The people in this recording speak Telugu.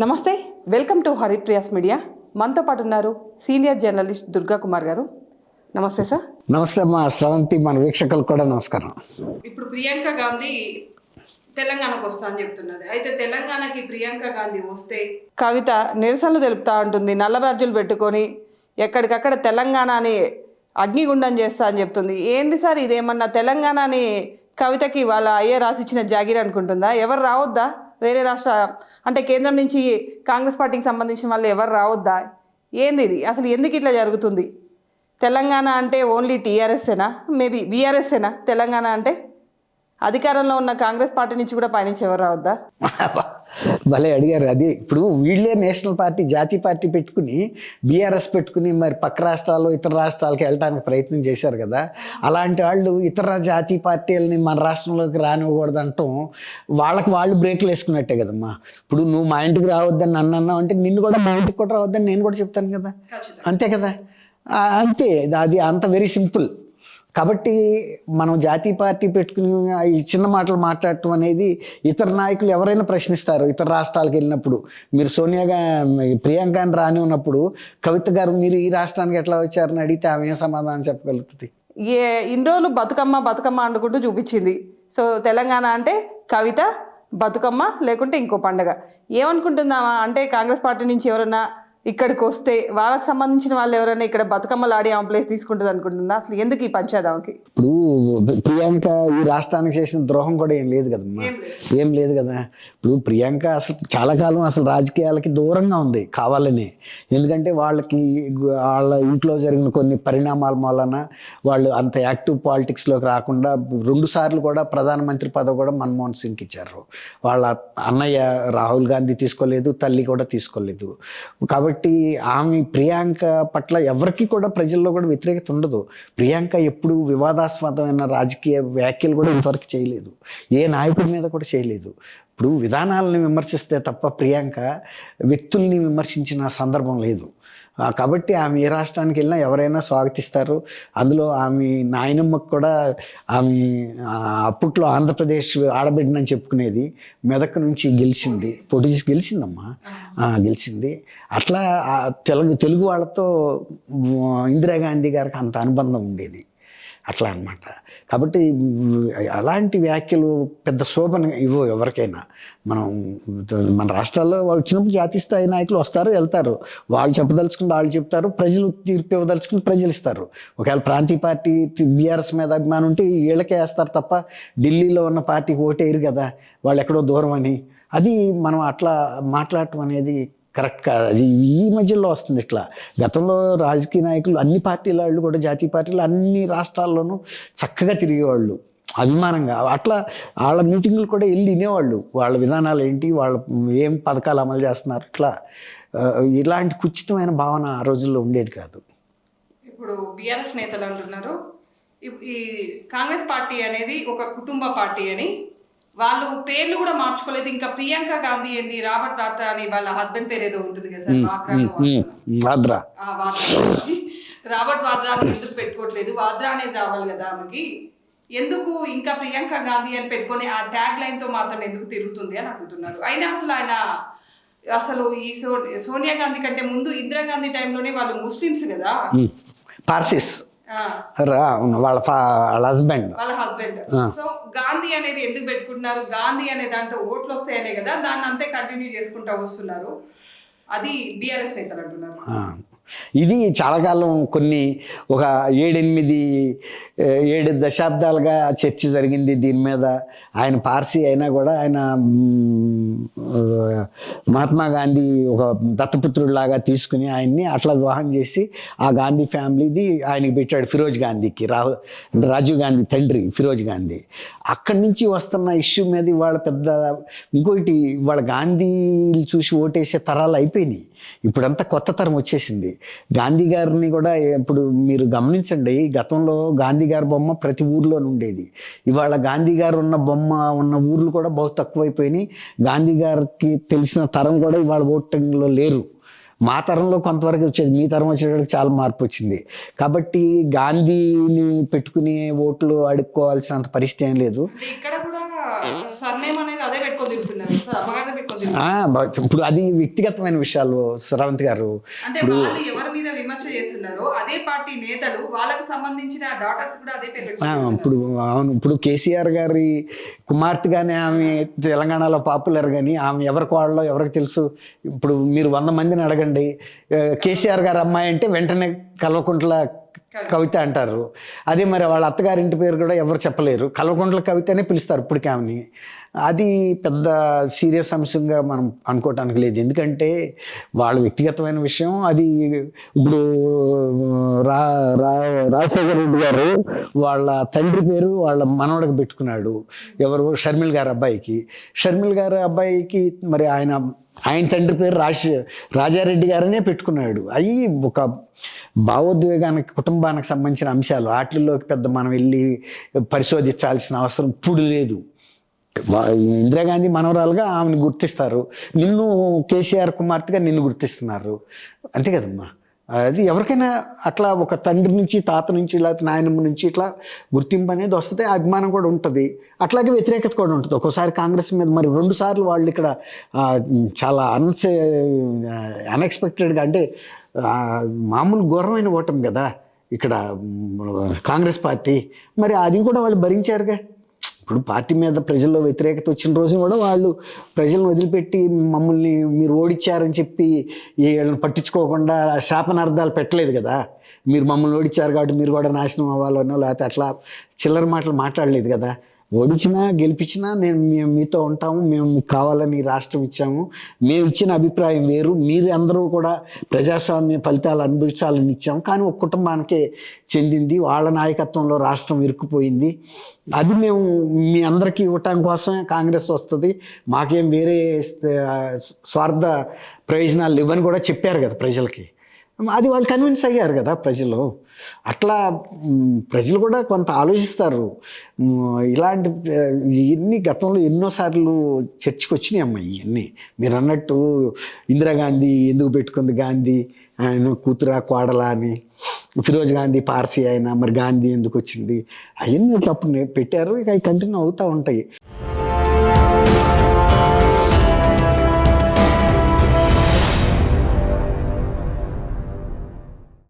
నమస్తే, వెల్కమ్ టు హరిప్రియాస్ మీడియా. మనతో పాటు ఉన్నారు సీనియర్ జర్నలిస్ట్ దుర్గా కుమార్ గారు. నమస్తే సార్. నమస్తే అమ్మా శ్రవంతి, మన వీక్షకులకు కూడా నమస్కారం. ఇప్పుడు ప్రియాంక గాంధీ తెలంగాణకు వస్తా అని చెప్తున్నది. అయితే తెలంగాణకి ప్రియాంక గాంధీ వస్తే కవిత నిరసనలు తెలుపుతా ఉంటుంది, నల్ల బ్యాడ్జీలు పెట్టుకొని ఎక్కడికక్కడ తెలంగాణని అగ్నిగుండం చేస్తా అని చెప్తుంది. ఏంది సార్ ఇదేమన్నా తెలంగాణని కవితకి వాళ్ళ అయ్యే రాసిచ్చిన జాగీర్ అనుకుంటుందా? ఎవరు రావద్దా? వేరే రాష్ట్ర అంటే కేంద్రం నుంచి కాంగ్రెస్ పార్టీకి సంబంధించిన వాళ్ళు ఎవరు రావద్దా? ఏంది ఇది అసలు? ఎందుకు ఇట్లా జరుగుతుంది? తెలంగాణ అంటే ఓన్లీ టీఆర్ఎస్ఏనా, మేబీ బీఆర్ఎస్ఏనా? తెలంగాణ అంటే అధికారంలో ఉన్న కాంగ్రెస్ పార్టీ నుంచి కూడా పైనుంచి ఎవరు రావద్దా? భలే అడిగారు. అది ఇప్పుడు వీళ్ళే నేషనల్ పార్టీ, జాతీయ పార్టీ పెట్టుకుని బీఆర్ఎస్ పెట్టుకుని మరి పక్క రాష్ట్రాలు ఇతర రాష్ట్రాలకు వెళ్ళడానికి ప్రయత్నం చేశారు కదా. అలాంటి వాళ్ళు ఇతర జాతీయ పార్టీలని మన రాష్ట్రంలోకి రానివ్వకూడదు అంటాం వాళ్ళకి వాళ్ళు బ్రేక్లు వేసుకున్నట్టే కదమ్మా. ఇప్పుడు నువ్వు మా ఇంటికి రావద్దని నన్ను అన్నావు అంటే నిన్ను కూడా మా ఇంటికి కూడా రావద్దని నేను కూడా చెప్తాను కదా, అంతే కదా. అంతే, అది అంత వెరీ సింపుల్. కాబట్టి మనం జాతీయ పార్టీ పెట్టుకుని ఈ చిన్న మాటలు మాట్లాడటం అనేది ఇతర నాయకులు ఎవరైనా ప్రశ్నిస్తారు. ఇతర రాష్ట్రాలకు వెళ్ళినప్పుడు మీరు ప్రియాంకని రాని ఉన్నప్పుడు కవిత గారు మీరు ఈ రాష్ట్రానికి ఎట్లా వచ్చారని అడిగితే ఆమె ఏం సమాధానం చెప్పగలుగుతుంది? ఇన్ని రోజులు బతుకమ్మ బతుకమ్మ అనుకుంటూ చూపించింది. సో తెలంగాణ అంటే కవిత, బతుకమ్మ, లేకుంటే ఇంకో పండగ. ఏమనుకుంటుందామా అంటే కాంగ్రెస్ పార్టీ నుంచి ఎవరైనా ఇక్కడికి వస్తే వాళ్ళకి సంబంధించిన వాళ్ళు ఎవరైనా ఇక్కడ బతుకమ్మలు ఆడి ఆమె ప్లేస్ తీసుకుంటుంది అనుకుంటుందా? అసలు ఎందుకు ఈ పంచాదానికి? ఇప్పుడు ప్రియాంక ఈ రాష్ట్రానికి చేసిన ద్రోహం కూడా ఏం లేదు కదమ్మా, ఏం లేదు కదా. ఇప్పుడు ప్రియాంక అసలు చాలా కాలం అసలు రాజకీయాలకి దూరంగా ఉంది కావాలని. ఎందుకంటే వాళ్ళకి వాళ్ళ ఇంట్లో జరిగిన కొన్ని పరిణామాల వలన వాళ్ళు అంత యాక్టివ్ పాలిటిక్స్లోకి రాకుండా 2 సార్లు కూడా ప్రధానమంత్రి పదవి కూడా మన్మోహన్ సింగ్కి ఇచ్చారు. వాళ్ళ అన్నయ్య రాహుల్ గాంధీ తీసుకోలేదు, తల్లి కూడా తీసుకోలేదు. కాబట్టి ఆమె ప్రియాంక పట్ల ఎవరికి కూడా ప్రజల్లో కూడా వ్యతిరేకత ఉండదు. ప్రియాంక ఎప్పుడు వివాదాస్పదమైన రాజకీయ వ్యాఖ్యలు కూడా ఇంతవరకు చేయలేదు, ఏ నాయకుడి మీద కూడా చేయలేదు. ఇప్పుడు విధానాలను విమర్శిస్తే తప్ప ప్రియాంక వ్యక్తుల్ని విమర్శించిన సందర్భం లేదు. కాబట్టి ఆమె ఏ రాష్ట్రానికి వెళ్ళినా ఎవరైనా స్వాగతిస్తారు. అందులో ఆమె నాయనమ్మకు కూడా ఆమె అప్పట్లో ఆంధ్రప్రదేశ్ ఆడబిడ్డనని చెప్పుకునేది. మెదక్ నుంచి గెలిచింది, పోటీ చేసి గెలిచిందమ్మా, గెలిచింది. అట్లా తెలుగు వాళ్ళతో ఇందిరాగాంధీ గారికి అంత అనుబంధం ఉండేది, అట్లా అన్నమాట. కాబట్టి అలాంటి వ్యాఖ్యలు పెద్ద శోభన ఇవ్వవు ఎవరికైనా. మన రాష్ట్రాల్లో వాళ్ళు వచ్చినప్పుడు జాతీయ స్థాయి నాయకులు వస్తారు వెళ్తారు, వాళ్ళు చెప్పదలుచుకుంటే వాళ్ళు చెప్తారు, ప్రజలు తీర్పు ఇవ్వదలుచుకుంటే ప్రజలు ఇస్తారు. ఒకవేళ ప్రాంతీయ పార్టీ బీఆర్ఎస్ మీద అభిమానం ఉంటే వీళ్ళకే వేస్తారు తప్ప ఢిల్లీలో ఉన్న పార్టీకి ఓటేయరు కదా, వాళ్ళు ఎక్కడో దూరం అని. అది మనం అట్లా మాట్లాడటం అనేది కరెక్ట్ కాదు. అది ఈ మధ్యలో వస్తుంది ఇట్లా. గతంలో రాజకీయ నాయకులు అన్ని పార్టీల వాళ్ళు కూడా జాతీయ పార్టీలు అన్ని రాష్ట్రాల్లోనూ చక్కగా తిరిగేవాళ్ళు అభిమానంగా. అట్లా వాళ్ళ మీటింగులు కూడా వెళ్ళి వినేవాళ్ళు, వాళ్ళ విధానాలు ఏంటి, వాళ్ళ ఏం పథకాలు అమలు చేస్తున్నారు, ఇట్లా ఇలాంటి కుచితమైన భావన ఆ రోజుల్లో ఉండేది కాదు. ఇప్పుడు బీఆర్ఎస్ నేతలు అంటున్నారు ఈ కాంగ్రెస్ పార్టీ అనేది ఒక కుటుంబ పార్టీ అని. వాళ్ళు పేర్లు కూడా మార్చుకోలేదు. ఇంకా ప్రియాంక గాంధీ ఏంది, రాబర్ట్ వాద్రా అని వాళ్ళ హస్బెండ్ పేరు ఏదో ఉంటుంది కదా సార్, వాద్రా. రాబర్ట్ వాద్రా ఎందుకు పెట్టుకోవట్లేదు? వాద్రా అనేది రావాలి కదా ఆమెకి. ఎందుకు ఇంకా ప్రియాంక గాంధీ అని పెట్టుకొని ఆ ట్యాగ్ లైన్ తో మాత్రం ఎందుకు తిరుగుతుంది అని అడుగుతున్నారు. అయినా అసలు ఈ సోనియా గాంధీ కంటే ముందు ఇందిరాగాంధీ టైంలోనే వాళ్ళు ముస్లిమ్స్ కదా, పార్సీస్, వాళ్ళ హస్బెండ్. సో గాంధీ అనేది ఎందుకు పెట్టుకుంటున్నారు? గాంధీ అనే దాంట్లో ఓట్లు వస్తాయనే కదా దాన్ని అంతే కంటిన్యూ చేసుకుంటూ వస్తున్నారు. అది బీఆర్ఎస్ నేతలు అంటున్నారు. ఇది చాలా కాలం ఒక 7 దశాబ్దాలుగా చర్చ జరిగింది దీని మీద. ఆయన పార్సీ అయినా కూడా ఆయన మహాత్మా గాంధీ ఒక దత్తపుత్రుడిలాగా తీసుకుని ఆయన్ని అట్లా వివాహం చేసి ఆ గాంధీ ఫ్యామిలీది ఆయనకి పెట్టాడు, ఫిరోజ్ గాంధీకి. రాజీవ్ గాంధీ తండ్రి ఫిరోజ్ గాంధీ. అక్కడి నుంచి వస్తున్న ఇష్యూ మీద వాళ్ళ ఇంకోటి వాళ్ళ గాంధీని చూసి ఓటేసే తరాలు అయిపోయినాయి. ఇప్పుడంతా కొత్త తరం వచ్చేసింది. గాంధీ గారిని కూడా ఇప్పుడు మీరు గమనించండి, గతంలో గాంధీ గారి బొమ్మ ప్రతి ఊర్లోనూ ఉండేది. ఇవాళ గాంధీ గారు ఉన్న బొమ్మ ఉన్న ఊర్లు కూడా బహు తక్కువైపోయినాయి. గాంధీ గారికి తెలిసిన తరం కూడా ఇవాళ ఓటింగ్లో లేరు. మా తరంలో కొంతవరకు వచ్చేది, మీ తరం వచ్చేటప్పుడు చాలా మార్పు వచ్చింది. కాబట్టి గాంధీని పెట్టుకుని ఓట్లు అడుక్కోవాల్సినంత పరిస్థితి ఏం లేదు. ఇక్కడ కూడా సర్నేమ్ అనేది అదే పెట్టుకొని తిరుగుతున్నారు, అమ్మగారిని పెట్టుకొని ఇప్పుడు అది వ్యక్తిగతమైన విషయాలు శ్రవంతి గారు. అంటే వాళ్ళు ఎవరి మీద విమర్శ చేస్తున్నారో అదే పార్టీ నేతలు వాళ్ళకి సంబంధించిన డాటర్స్ కూడా అదే పేరు ఇప్పుడు అవును, ఇప్పుడు కేసీఆర్ గారి కుమార్తెగానే ఆమె తెలంగాణలో పాపులర్, కానీ ఆమె ఎవరికి వాళ్ళలో ఎవరికి తెలుసు? ఇప్పుడు మీరు 100 మందిని అడగండి, కేసీఆర్ గారి అమ్మాయి అంటే వెంటనే కల్వకుంట్ల కవిత అంటారు. అదే మరి వాళ్ళ అత్తగారింటి పేరు కూడా ఎవరు చెప్పలేరు, కల్వకుంట్ల కవితనే పిలుస్తారు ఇప్పటికీ ఆమెని. అది పెద్ద సీరియస్ అంశంగా మనం అనుకోవటానికి లేదు, ఎందుకంటే వాళ్ళ వ్యక్తిగతమైన విషయం అది. ఇప్పుడు రాజశేఖర రెడ్డి గారు వాళ్ళ తండ్రి పేరు వాళ్ళ మనవడికి పెట్టుకున్నాడు, ఎవరు? షర్మిల్ గారి అబ్బాయికి. షర్మిల్ గారి అబ్బాయికి మరి ఆయన తండ్రి పేరు రాజారెడ్డి గారనే పెట్టుకున్నాడు. అవి ఒక భావోద్వేగానికి, కుటుంబానికి సంబంధించిన అంశాలు. వాటిల్లోకి పెద్ద మనం వెళ్ళి పరిశోధించాల్సిన అవసరం ఇప్పుడు లేదు. ఇందిరాగాంధీ మనవరాలుగా ఆమెను గుర్తిస్తారు, నిన్ను కేసీఆర్ కుమార్తెగా నిన్ను గుర్తిస్తున్నారు, అంతే కదమ్మా. అది ఎవరికైనా అట్లా ఒక తండ్రి నుంచి, తాత నుంచి, లేకపోతే నాయనమ్మ నుంచి ఇట్లా గుర్తింపు అనేది వస్తుంది, అభిమానం కూడా ఉంటుంది, అట్లాగే వ్యతిరేకత కూడా ఉంటుంది. ఒక్కోసారి కాంగ్రెస్ మీద మరి 2 సార్లు వాళ్ళు ఇక్కడ చాలా అన్ఎక్స్పెక్టెడ్గా, అంటే మామూలు ఘోరమైన ఓటమి కదా ఇక్కడ కాంగ్రెస్ పార్టీ, మరి అది కూడా వాళ్ళు భరించారుగా. ఇప్పుడు పార్టీ మీద ప్రజల్లో వ్యతిరేకత వచ్చిన రోజు కూడా వాళ్ళు ప్రజలను వదిలిపెట్టి మమ్మల్ని మీరు ఓడించారని చెప్పి వీళ్ళని పట్టించుకోకుండా శాపనార్థాలు పెట్టలేదు కదా. మీరు మమ్మల్ని ఓడించారు కాబట్టి మీరు కూడా నాశనం అవ్వాలనో లేకపోతే అట్లా చిల్లర మాటలు మాట్లాడలేదు కదా. ఓడించినా గెలిపించినా మేము మీతో ఉంటాము, మేము మీకు కావాలని రాష్ట్రం ఇచ్చాము, మేము ఇచ్చిన అభిప్రాయం వేరు, మీరు అందరూ కూడా ప్రజాస్వామ్య ఫలితాలు అనుభవించాలని ఇచ్చాము, కానీ ఒక కుటుంబానికే చెందింది, వాళ్ళ నాయకత్వంలో రాష్ట్రం ఇరుక్కుపోయింది, అది మేము మీ అందరికీ ఇవ్వటం కోసమే కాంగ్రెస్ వస్తుంది, మాకేం వేరే స్వార్థ ప్రయోజనాలు ఇవ్వని కూడా చెప్పారు కదా ప్రజలకి. అది వాళ్ళు కన్విన్స్ అయ్యారు కదా ప్రజలు. అట్లా ప్రజలు కూడా కొంత ఆలోచిస్తారు. ఇలాంటి ఇవన్నీ గతంలో ఎన్నోసార్లు చర్చకు వచ్చినాయి అమ్మ. ఇవన్నీ మీరు అన్నట్టు ఇందిరాగాంధీ ఎందుకు పెట్టుకుంది గాంధీ, ఆయన కూతురా కోడలా అని, ఫిరోజ్ గాంధీ పార్సీ అయినా మరి గాంధీ ఎందుకు వచ్చింది, అవన్నీ అప్పుడు పెట్టారు, ఇక అవి కంటిన్యూ అవుతూ ఉంటాయి.